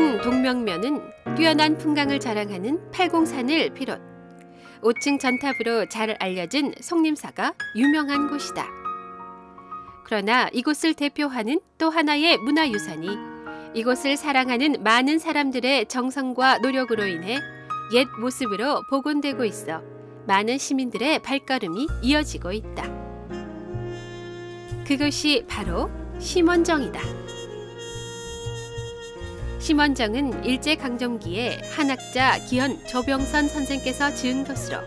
대부분 동명면은 뛰어난 풍광을 자랑하는 팔공산을 비롯 5층 전탑으로 잘 알려진 송림사가 유명한 곳이다. 그러나 이곳을 대표하는 또 하나의 문화유산이 이곳을 사랑하는 많은 사람들의 정성과 노력으로 인해 옛 모습으로 복원되고 있어 많은 시민들의 발걸음이 이어지고 있다. 그것이 바로 심원정이다. 심원정은 일제강점기에 한학자 기현 조병선 선생께서 지은 것으로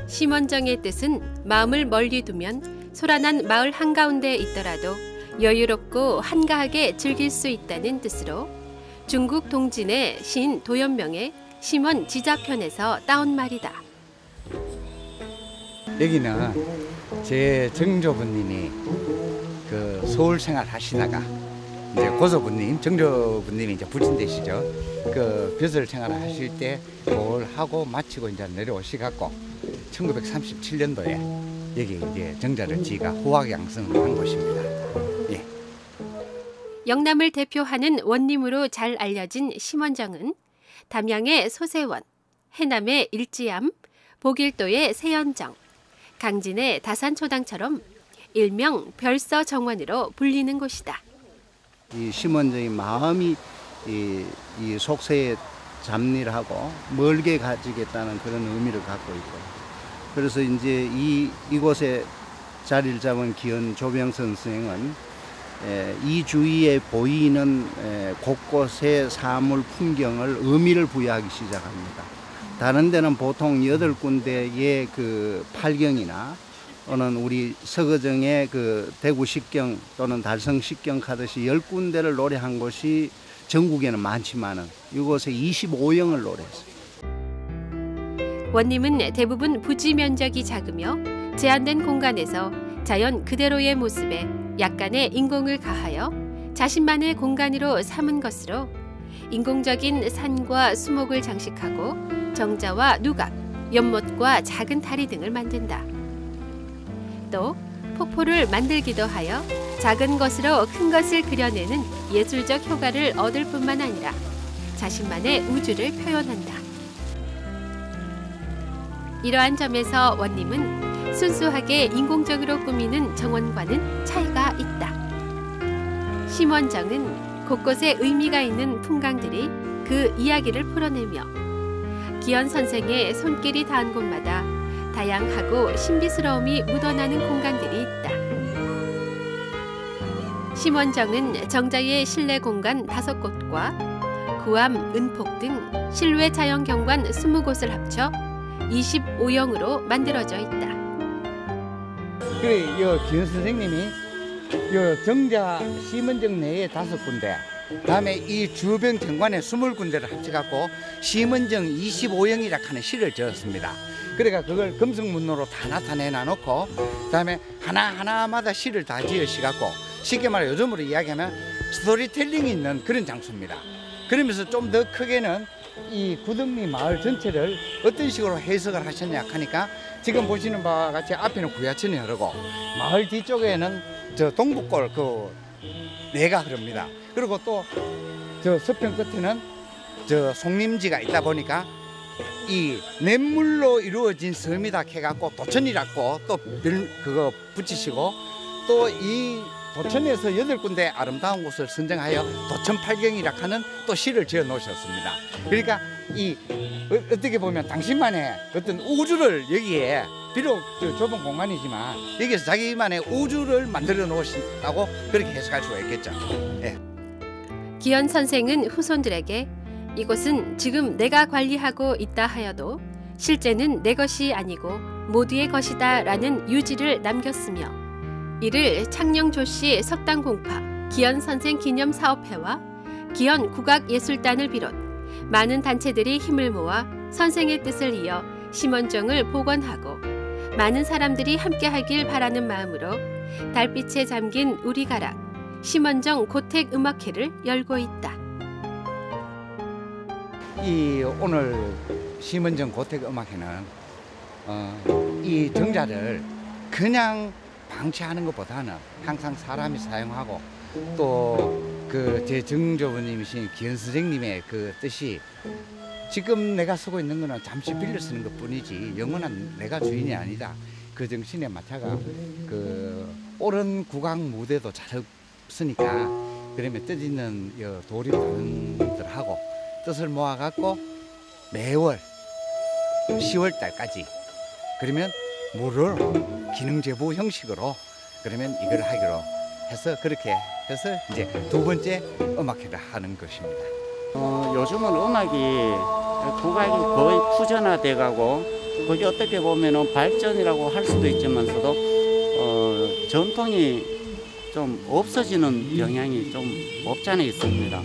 심원정의 뜻은 마음을 멀리 두면 소란한 마을 한가운데 있더라도 여유롭고 한가하게 즐길 수 있다는 뜻으로 중국 동진의 시인 도연명의 심원 지자편에서 따온 말이다. 여기는 제 정조부님이 그 서울 생활 하시다가 이제 고조부님, 정조부님이 이제 부친 되시죠. 그 벼슬 생활을 하실 때 뭘 하고 마치고 이제 내려오시갖고 1937년도에 여기 이제 정자를 지가 후학양성을 한 곳입니다. 예. 영남을 대표하는 원림으로 잘 알려진 심원정은 담양의 소세원, 해남의 일지암, 보길도의 세연정, 강진의 다산초당처럼 일명 별서정원으로 불리는 곳이다. 이 심원정의 마음이 이 속세에 잡일하고 멀게 가지겠다는 그런 의미를 갖고 있고, 그래서 이제 이곳에 자리를 잡은 기현 조병선 선생은 이 주위에 보이는 곳곳의 사물 풍경을 의미를 부여하기 시작합니다. 다른 데는 보통 8군데의 그 팔경이나 또는 우리 서거정의 그 대구 식경 또는 달성 식경 하듯이 10군데를 노래한 곳이 전국에는 많지만은 이곳에 25영을 노래했어요. 원림은 대부분 부지 면적이 작으며 제한된 공간에서 자연 그대로의 모습에 약간의 인공을 가하여 자신만의 공간으로 삼은 것으로 인공적인 산과 수목을 장식하고 정자와 누각, 연못과 작은 다리 등을 만든다. 또 폭포를 만들기도 하여 작은 것으로 큰 것을 그려내는 예술적 효과를 얻을 뿐만 아니라 자신만의 우주를 표현한다. 이러한 점에서 원림은 순수하게 인공적으로 꾸미는 정원과는 차이가 있다. 심원정은 곳곳에 의미가 있는 풍광들이 그 이야기를 풀어내며 기현 선생의 손길이 닿은 곳마다 다양하고 신비스러움이 묻어나는 공간들이 있다. 심원정은 정자의 실내 공간 5곳과 구암, 은폭 등 실외 자연경관 20곳을 합쳐 25영으로 만들어져 있다. 그래, 기현 선생님이 정자 심원정 내에 5군데, 다음에 이 주변 경관에 20군데를 합쳐갖고 심원정 25영이라 하는 시를 지었습니다. 그러니까 그걸 금성문호로 다 나타내 놓고 그다음에 하나하나마다 시를 다 지으시갖고 쉽게 말해 요즘으로 이야기하면 스토리텔링이 있는 그런 장소입니다. 그러면서 좀 더 크게는 이 구덕리 마을 전체를 어떤 식으로 해석을 하셨냐 하니까 지금 보시는 바와 같이 앞에는 구야천이 흐르고 마을 뒤쪽에는 저 동북골 그 내가 흐릅니다. 그리고 또 저 서편 끝에는 저 송림지가 있다 보니까 이 냇물로 이루어진 섬이다 해갖고 도천이라고 또 그거 붙이시고 또 이 도천에서 8군데 아름다운 곳을 선정하여 도천팔경이라 하는 또 시를 지어 놓으셨습니다. 그러니까 이 어떻게 보면 당신만의 어떤 우주를 여기에 비록 좁은 공간이지만 여기서 자기만의 우주를 만들어 놓으신다고 그렇게 해석할 수가 있겠죠. 예. 기현 선생은 후손들에게 이곳은 지금 내가 관리하고 있다 하여도 실제는 내 것이 아니고 모두의 것이다 라는 유지를 남겼으며 이를 창녕조씨 석당공파 기현 선생 기념사업회와 기현 국악예술단을 비롯 많은 단체들이 힘을 모아 선생의 뜻을 이어 심원정을 복원하고 많은 사람들이 함께하길 바라는 마음으로 달빛에 잠긴 우리가락 심원정 고택음악회를 열고 있다. 이 오늘 심원정 고택음악회는 이 정자를 그냥 방치하는 것보다는 항상 사람이 사용하고 또 그 제 정조부님이신 기현 선생님의 그 뜻이 지금 내가 쓰고 있는 거는 잠시 빌려 쓰는 것뿐이지 영원한 내가 주인이 아니다. 그 정신에 맞춰가 그 옳은 국악 무대도 잘 없으니까 그러면 뜻 있는 도림단들하고 뜻을 모아갖고 매월 10월 달까지 그러면 무료로 기능제보 형식으로 그러면 이걸 하기로 해서 그렇게 해서 이제 두 번째 음악회를 하는 것입니다. 요즘은 음악이 국악이 거의 푸전화돼 가고 그게 어떻게 보면은 발전이라고 할 수도 있지만서도 전통이 좀 없어지는 경향이 좀 없지 않아 있습니다.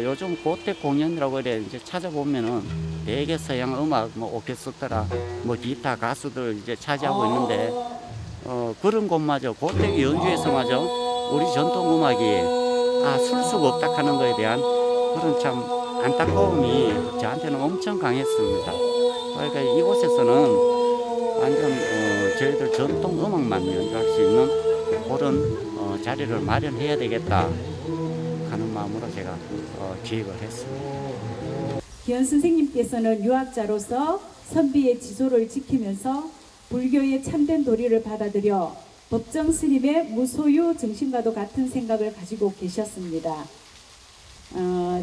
요즘 고택 공연이라고 이래 이제 찾아보면은 대개 서양 음악, 뭐 오케스트라, 뭐 기타 가수들 이제 차지하고 있는데 그런 곳마저 고택 연주에서마저 우리 전통 음악이 쓸 수가 없다 하는 것에 대한 그런 참 안타까움이 저한테는 엄청 강했습니다. 그러니까 이곳에서는 완전 저희들 전통 음악만 연주할 수 있는 그런 자리를 마련해야 되겠다 하는 마음으로 제가 기획을 했습니다. 기현 선생님께서는 유학자로서 선비의 지조를 지키면서 불교의 참된 도리를 받아들여 법정 스님의 무소유 정신과도 같은 생각을 가지고 계셨습니다.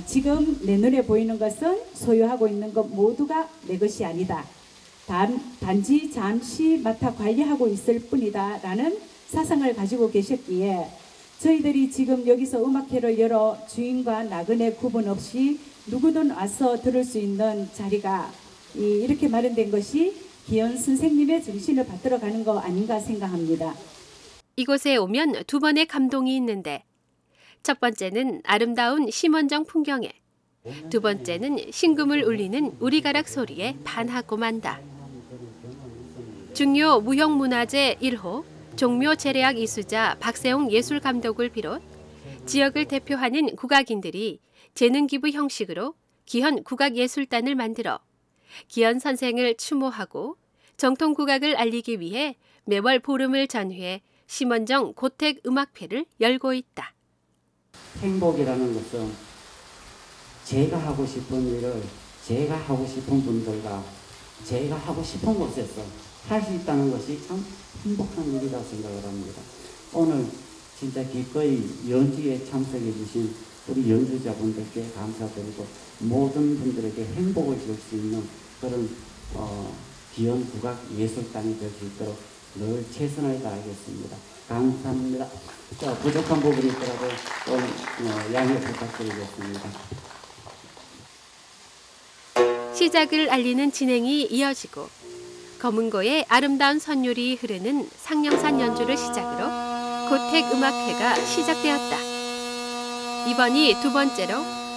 지금 내 눈에 보이는 것은 소유하고 있는 것 모두가 내 것이 아니다. 단지 잠시 맡아 관리하고 있을 뿐이다 라는 사상을 가지고 계셨기에 저희들이 지금 여기서 음악회를 열어 주인과 나그네 구분 없이 누구든 와서 들을 수 있는 자리가 이렇게 마련된 것이 기현 선생님의 정신을 받들어 가는 거 아닌가 생각합니다. 이곳에 오면 두 번의 감동이 있는데 첫 번째는 아름다운 심원정 풍경에 두 번째는 신금을 울리는 우리가락 소리에 반하고 만다. 중요 무형문화재 1호 종묘 재래악 이수자 박세홍 예술감독을 비롯 지역을 대표하는 국악인들이 재능기부 형식으로 기현 국악예술단을 만들어 기현 선생을 추모하고 정통국악을 알리기 위해 매월 보름을 전후해 심원정 고택 음악회를 열고 있다. 행복이라는 것은 제가 하고 싶은 일을 제가 하고 싶은 분들과 제가 하고 싶은 곳에서 할 수 있다는 것이 참 행복한 일이라고 생각을 합니다. 오늘 진짜 기꺼이 연주에 참석해 주신 우리 연주자분들께 감사드리고 모든 분들에게 행복을 줄 수 있는 그런 기현 국악 예술단이 될 수 있도록 늘 최선을 다하겠습니다. 감사합니다. 자, 부족한 부분이 있더라도 양해 부탁드리겠습니다. 시작을 알리는 진행이 이어지고 검은고의 아름다운 선율이 흐르는 상령산 연주를 시작으로 고택 음악회가 시작되었다. 이번이 두 번째로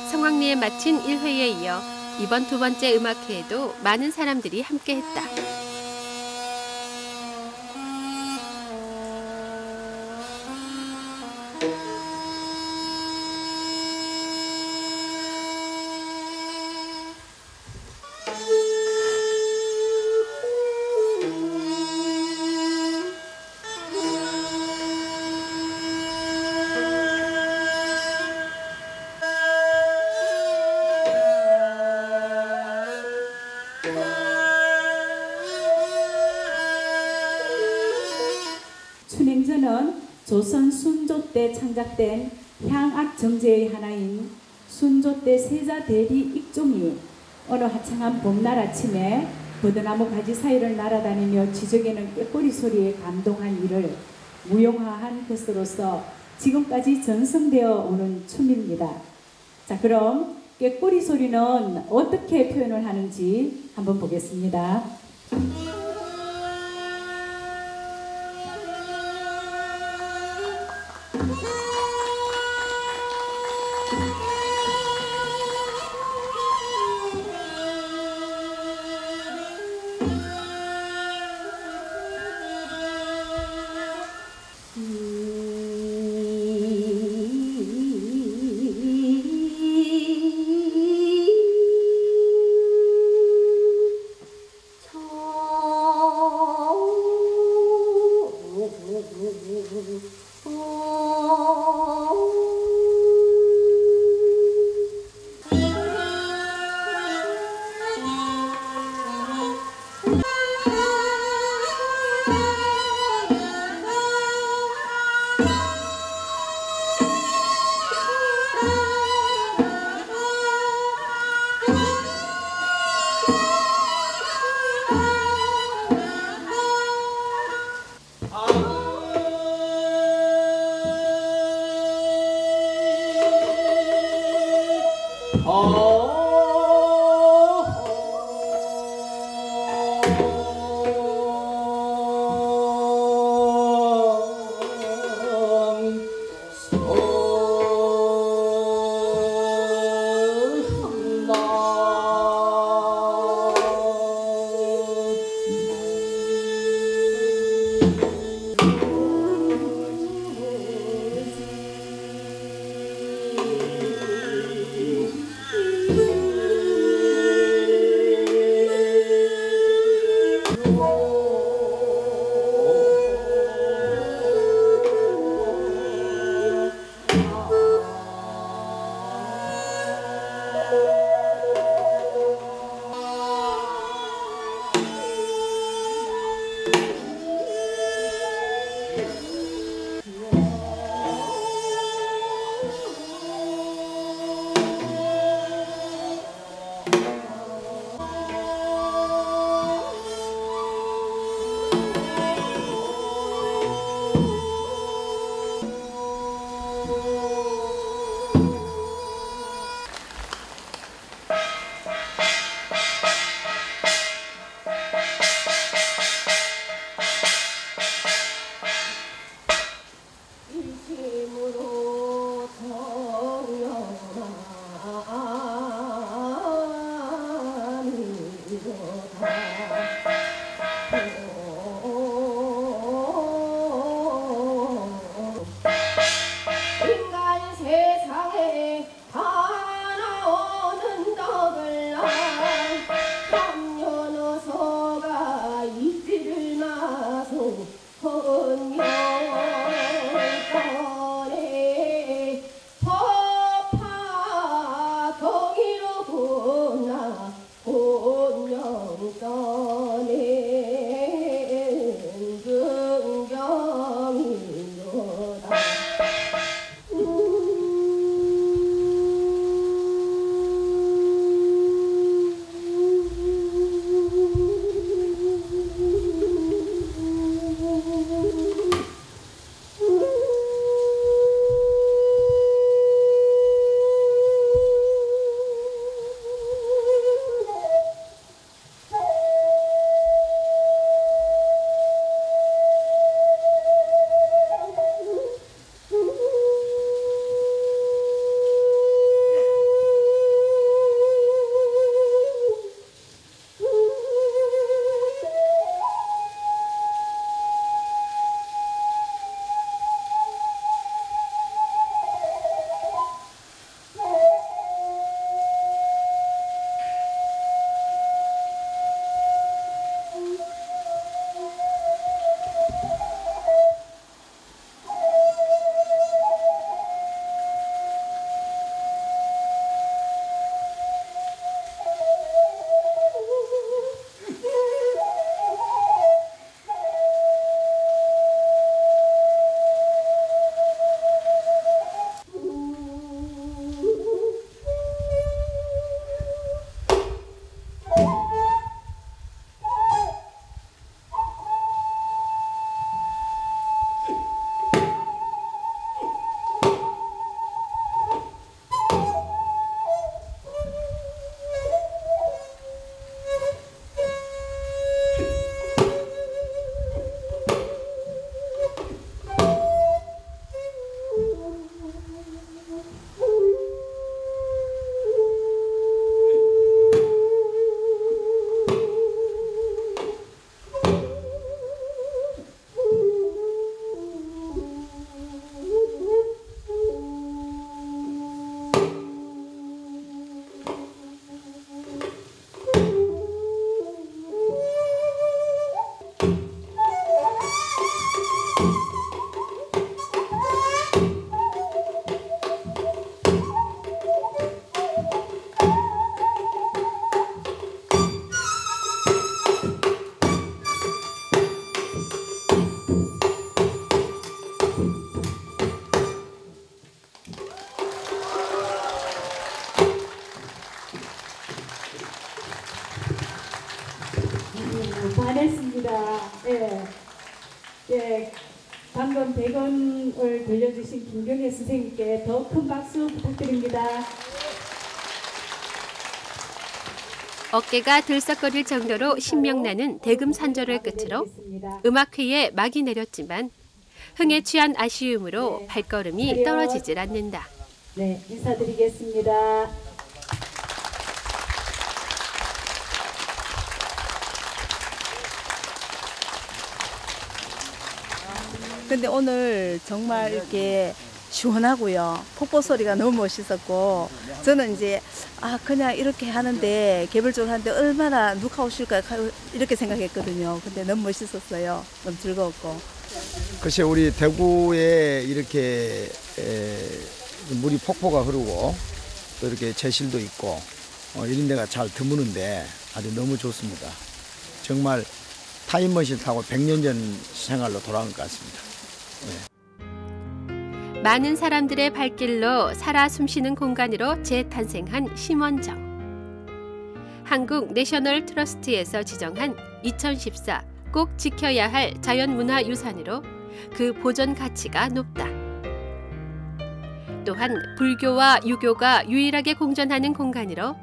성황리에 마친 1회에 이어 이번 두 번째 음악회에도 많은 사람들이 함께했다. 춘행전은 조선 순조 때 창작된 향악 정제의 하나인 순조 때 세자 대리 익종이 어느 화창한 봄날 아침에 버드나무 가지 사이를 날아다니며 지저귀는 꾀꼬리 소리에 감동한 이를 무용화한 것으로서 지금까지 전승되어 오는 춤입니다. 자, 그럼 꾀꼬리 소리는 어떻게 표현을 하는지 한번 보겠습니다. 반했습니다. 예. 예. 방금 대건을 들려주신 김경애 선생님께 더 큰 박수 부탁드립니다. 어깨가 들썩거릴 정도로 신명나는 대금 산조를 끝으로 음악회에 막이 내렸지만 흥에 취한 아쉬움으로 발걸음이 떨어지질 않는다. 네, 인사드리겠습니다. 근데 오늘 정말 이렇게 시원하고요. 폭포 소리가 너무 멋있었고, 저는 이제 그냥 이렇게 하는데 개별적으로 하는데 얼마나 누가 오실까 이렇게 생각했거든요. 근데 너무 멋있었어요. 너무 즐거웠고. 글쎄 우리 대구에 이렇게 물이 폭포가 흐르고 또 이렇게 제실도 있고 이런 데가 잘 드무는데 아주 너무 좋습니다. 정말 타임머신 타고 100년 전 생활로 돌아온 것 같습니다. 네. 많은 사람들의 발길로 살아 숨쉬는 공간으로 재탄생한 심원정. 한국 내셔널 트러스트에서 지정한 2014 꼭 지켜야 할 자연문화유산으로 그 보존 가치가 높다. 또한 불교와 유교가 유일하게 공존하는 공간으로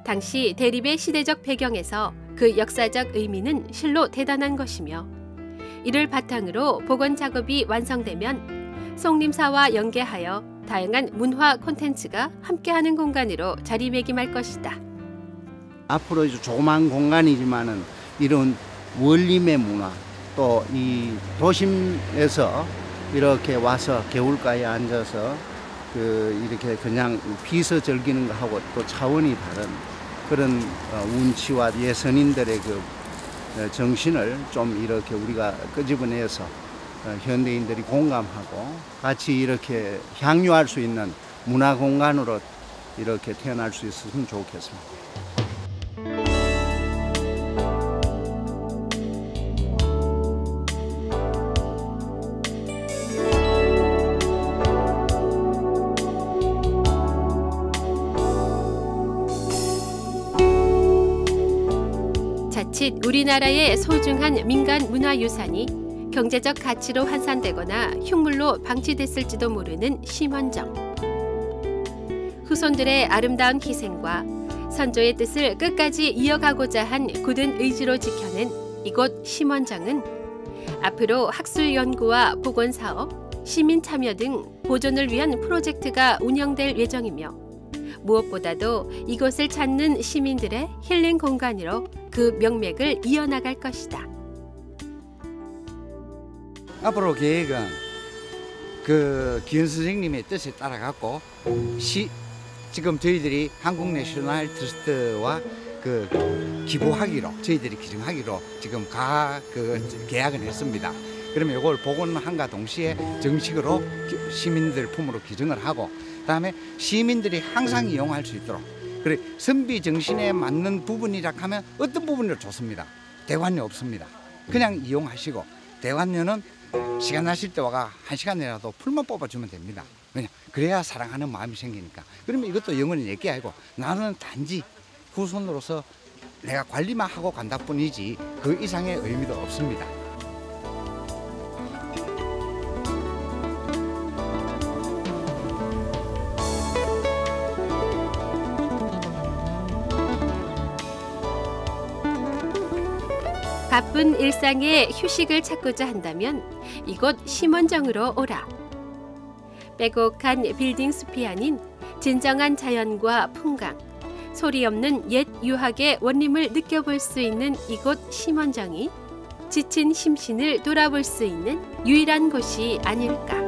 당시 대립의 시대적 배경에서 그 역사적 의미는 실로 대단한 것이며 이를 바탕으로 복원 작업이 완성되면 송림사와 연계하여 다양한 문화 콘텐츠가 함께하는 공간으로 자리매김할 것이다. 앞으로 조그만 공간이지만은 이런 원림의 문화 또 이 도심에서 이렇게 와서 개울가에 앉아서 이렇게 그냥 비서 즐기는 거하고 또 차원이 다른 그런 운치와 예선인들의 그 정신을 좀 이렇게 우리가 끄집어내서 현대인들이 공감하고 같이 이렇게 향유할 수 있는 문화 공간으로 이렇게 태어날 수 있었으면 좋겠습니다. 자칫 우리나라의 소중한 민간 문화유산이 경제적 가치로 환산되거나 흉물로 방치됐을지도 모르는 심원정. 후손들의 아름다운 희생과 선조의 뜻을 끝까지 이어가고자 한 굳은 의지로 지켜낸 이곳 심원정은 앞으로 학술 연구와 복원 사업, 시민 참여 등 보존을 위한 프로젝트가 운영될 예정이며 무엇보다도 이곳을 찾는 시민들의 힐링 공간으로 그 명맥을 이어나갈 것이다. 앞으로 계획은 그 기현 선생님의 뜻에 따라 갖고 지금 저희들이 한국 내셔널 트러스트와 그 기부하기로 저희들이 기증하기로 지금 계약을 했습니다. 그러면 이걸 복원함과 동시에 정식으로 시민들 품으로 기증을 하고 그다음에 시민들이 항상 이용할 수 있도록 그래 선비 정신에 맞는 부분이라 하면 어떤 부분을 좋습니다. 대관료 없습니다. 그냥 이용하시고 대관료는 시간 나실 때 와가 1시간이라도 풀만 뽑아주면 됩니다. 왜냐 그래야 사랑하는 마음이 생기니까. 그러면 이것도 영원히 내게 아니고 나는 단지 후손으로서 내가 관리만 하고 간다 뿐이지 그 이상의 의미도 없습니다. 바쁜 일상에 휴식을 찾고자 한다면 이곳 심원정으로 오라. 빼곡한 빌딩 숲이 아닌 진정한 자연과 풍광, 소리 없는 옛 유학의 원림을 느껴볼 수 있는 이곳 심원정이 지친 심신을 돌아볼 수 있는 유일한 곳이 아닐까.